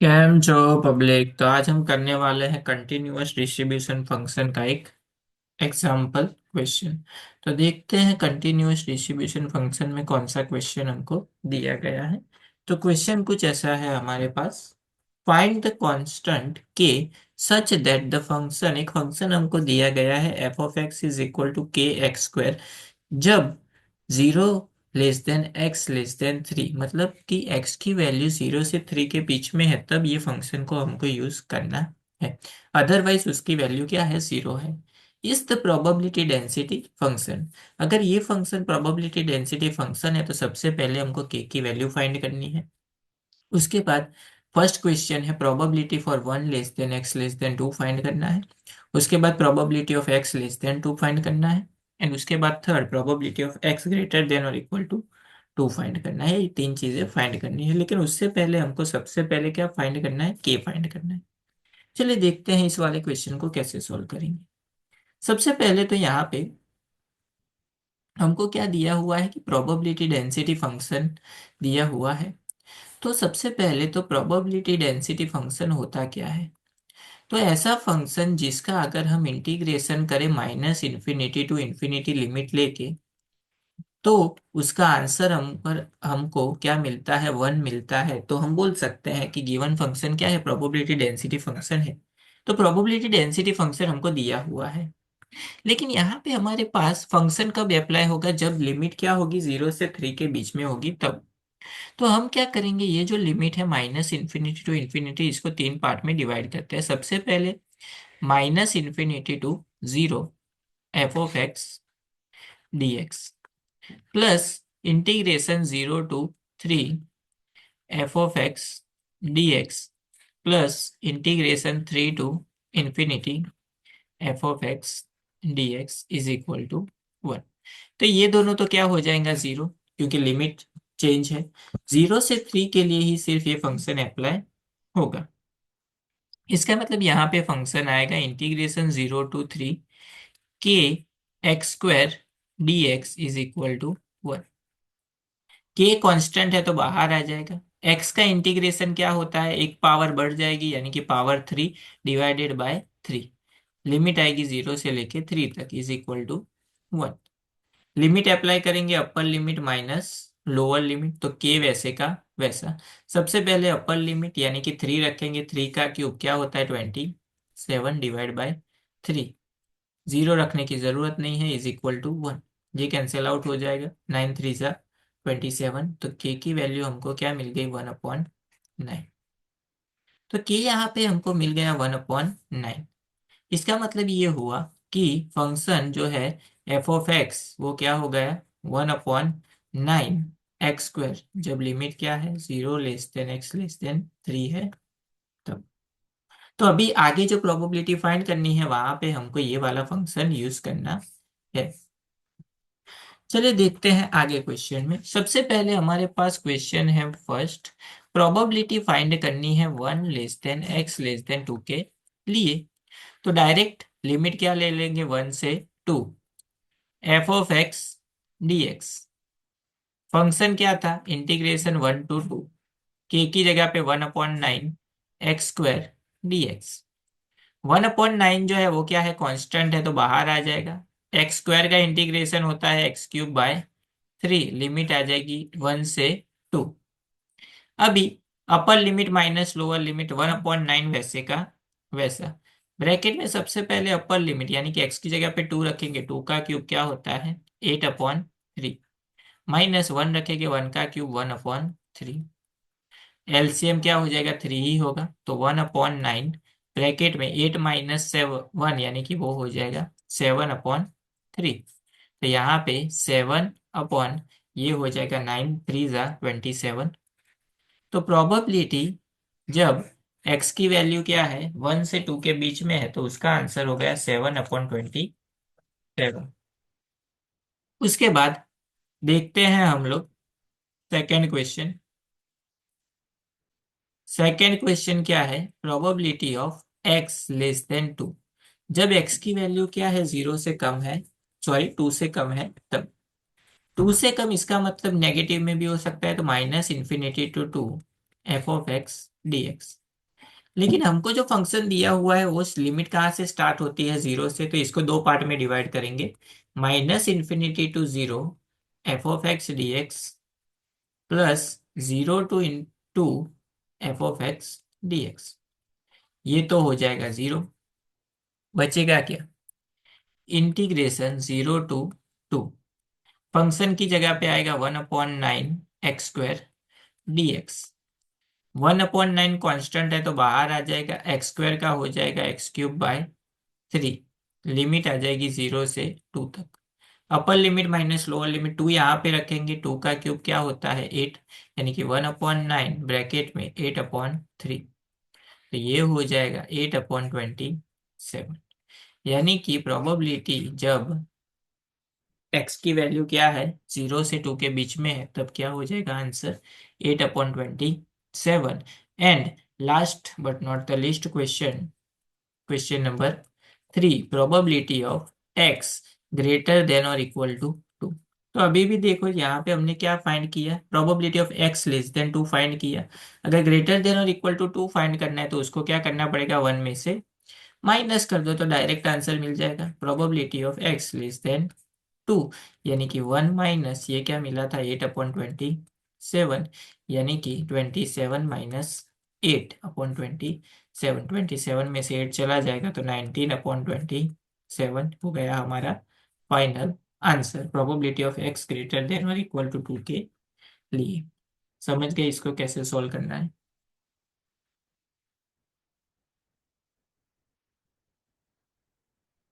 Cam जो public, तो आज हम करने वाले हैं कंटिन्यूअस डिस्ट्रीब्यूशन फंक्शन का एक एग्जाम्पल क्वेश्चन। तो देखते हैं कंटिन्यूअस डिस्ट्रीब्यूशन फंक्शन में कौन सा क्वेश्चन हमको दिया गया है। तो क्वेश्चन कुछ ऐसा है हमारे पास। Find the constant k such that the function, एक फंक्शन हमको दिया गया है f of x is equal to k x square, जब 0 < x <3, मतलब कि x की वैल्यू 0 से 3 के बीच में है, तब ये फंक्शन को हमको यूज करना है। अदरवाइज उसकी वैल्यू क्या है, 0 है। इस द प्रोबेबिलिटी डेंसिटी फंक्शन, अगर ये फंक्शन प्रोबेबिलिटी डेंसिटी फंक्शन है तो सबसे पहले हमको k की वैल्यू फाइंड करनी है। उसके बाद फर्स्ट क्वेश्चन है प्रोबेबिलिटी फॉर 1 < x <2 फाइंड करना है। उसके बाद प्रोबेबिलिटी ऑफ x <2 फाइंड करना है। एंड उसके बाद third probability of x < or = 2 find करना है। ये तीन चीजें फाइंड करनी है, लेकिन उससे पहले हमको सबसे पहले क्या फाइंड करना है, के फाइंड करना है। चलिए देखते हैं इस वाले क्वेश्चन को कैसे सॉल्व करेंगे। सबसे पहले तो यहाँ पे हमको क्या दिया हुआ है कि प्रोबेबिलिटी डेंसिटी फंक्शन दिया हुआ है। तो सबसे पहले तो प्रोबेबिलिटी डेंसिटी फंक्शन होता क्या है। तो ऐसा फंक्शन जिसका अगर हम इंटीग्रेशन करें -∞ to ∞ लिमिट लेके, तो उसका आंसर हमको क्या मिलता है, 1 मिलता है। तो हम बोल सकते हैं कि गिवन फंक्शन क्या है, प्रोबेबिलिटी डेंसिटी फंक्शन है। तो प्रोबेबिलिटी डेंसिटी फंक्शन हमको दिया हुआ है। लेकिन यहाँ पे हमारे पास फंक्शन कब अप्लाई होगा, जब लिमिट क्या होगी, 0 से 3 के बीच में होगी तब। तो हम क्या करेंगे, ये जो लिमिट है -∞ to ∞, इसको तीन पार्ट में डिवाइड करते हैं। सबसे पहले -∞ to 0 f(x) dx plus integration 0 to 3 f(x) dx plus integration 3 to ∞ f(x) dx is equal to 1। तो ये दोनों तो क्या हो जाएगा, 0, क्योंकि लिमिट चेंज है। 0 से 3 के लिए ही सिर्फ ये फंक्शन अप्लाई होगा। इसका मतलब यहाँ पे फंक्शन आएगा इंटीग्रेशन 0 to 3 के x² dx is equal to 1। के कांस्टेंट है तो बाहर आ जाएगा। एक्स का इंटीग्रेशन क्या होता है, एक पावर बढ़ जाएगी यानी कि पावर 3 डिवाइडेड बाय 3। लिमिट आएगी 0 से लेके 3 तक is equal to 1। Limit apply करेंगे, upper limit minus lower limit, तो के वैसे का वैसा। सबसे पहले अपर लिमिट यानी कि 3 रखेंगे, 3 का क्यूब क्या होता है, 27 डिवाइड बाय 3। 0 रखने की जरूरत नहीं है, इज इक्वल टू 1। ये कैंसिल आउट हो जाएगा, 9 3 = 27। तो के की वैल्यू हमको क्या मिल गई, 1/9। तो के यहाँ पे हमको मिल गया 1/9। इसका मतलब ये हुआ कि फंक्शन जो है f(x) वो क्या हो गया, 1/9 x², जब लिमिट क्या है, 0 < x <3 है तब। तो अभी आगे जो प्रोबेबिलिटी फाइंड करनी है, वहां पे हमको ये वाला फंक्शन यूज करना है। चलिए देखते हैं आगे क्वेश्चन में। सबसे पहले हमारे पास क्वेश्चन है फर्स्ट, प्रोबेबिलिटी फाइंड करनी है 1 < x <2 के लिए। तो डायरेक्ट लिमिट क्या ले लेंगे, 1 से 2 f(x) dx। फंक्शन क्या था, इंटीग्रेशन 1 to 2, के की जगह पे 1/9 x² dx। 1/9 जो है वो क्या है, कांस्टेंट है तो बाहर आ जाएगा। x² का इंटीग्रेशन होता है x³/3, लिमिट आ जाएगी 1 से 2। अभी अपर लिमिट माइनस लोअर लिमिट, 1/9 वैसे का वैसा। ब्रैकेट में सबसे पहले अपर लिमिट यानी कि x की जगह पे 2 रखेंगे, 2 का क्यूब क्या होता है, 8/3, माइनस 1 रखेंगे, 1 का क्यूब 1/3। एलसीएम क्या हो जाएगा, 3 ही होगा, तो 1/9 ब्रैकेट में 8 - 1 यानी कि वो हो जाएगा 7/3। तो यहाँ पे 7 ये हो जाएगा 9 3 = 27। तो प्रोबेबिलिटी जब x की वैल्यू क्या है, 1 से 2 के बीच में है, तो उसका आंसर हो गया 7/27। उसके बाद देखते हैं हम लोग सेकेंड क्वेश्चन। सेकेंड क्वेश्चन क्या है, प्रोबेबिलिटी ऑफ x < 2। जब x की वैल्यू क्या है, 0 से कम है, सॉरी 2 से कम है तब। 2 से कम इसका मतलब नेगेटिव में भी हो सकता है, तो -∞ to 2 f(x) dx। लेकिन हमको जो फंक्शन दिया हुआ है वो लिमिट कहाँ से स्टार्ट होती है, जीरो से, तो इसको दो पार्ट में डिवाइड करेंगे। -∞ to 0 f(x) dx plus 0 to f(x) dx। ये तो हो जाएगा जीरो। बचेगा क्या? Integration 0 to 2। फंक्शन की जगह पे आएगा 1/9 x² dx। 1/9 कांस्टेंट है तो बाहर आ जाएगा, x² का हो जाएगा x³/3। लिमिट आ जाएगी 0 से 2 तक। अपर लिमिट माइनस लोअर लिमिट 2 यहाँ पे रखेंगे, 2 का क्यूब क्या होता है 8, यानी कि 1/9 ब्रैकेट में 8/3। तो ये हो जाएगा 8/27। यानी कि प्रोबेबिलिटी जब एक्स की वैल्यू क्या है, 0 से 2 के बीच में है, तब क्या हो जाएगा answer 8/27। And last but not the least question, question number 3, probability of x greater than और इक्वल टू 2। तो अभी भी देखो यहाँ पे हमने क्या फाइंड किया, probability of x less than 2 find किया। अगर ग्रेटर देन और इक्वल टू 2 फाइंड करना है तो उसको क्या करना पड़ेगा, 1 में से माइनस कर दो तो डायरेक्ट आंसर मिल जाएगा। Probability of x less than 2, यानी कि 1 माइनस ये क्या मिला था 8/27, यानी कि 27 माइनस 8/27। 27 में से 8 चला जाएगा तो 19/27 हो गया हमारा final answer, probability of x greater than और इक्वल टू 2 के लिए। समझ गए इसको कैसे सॉल्व करना है?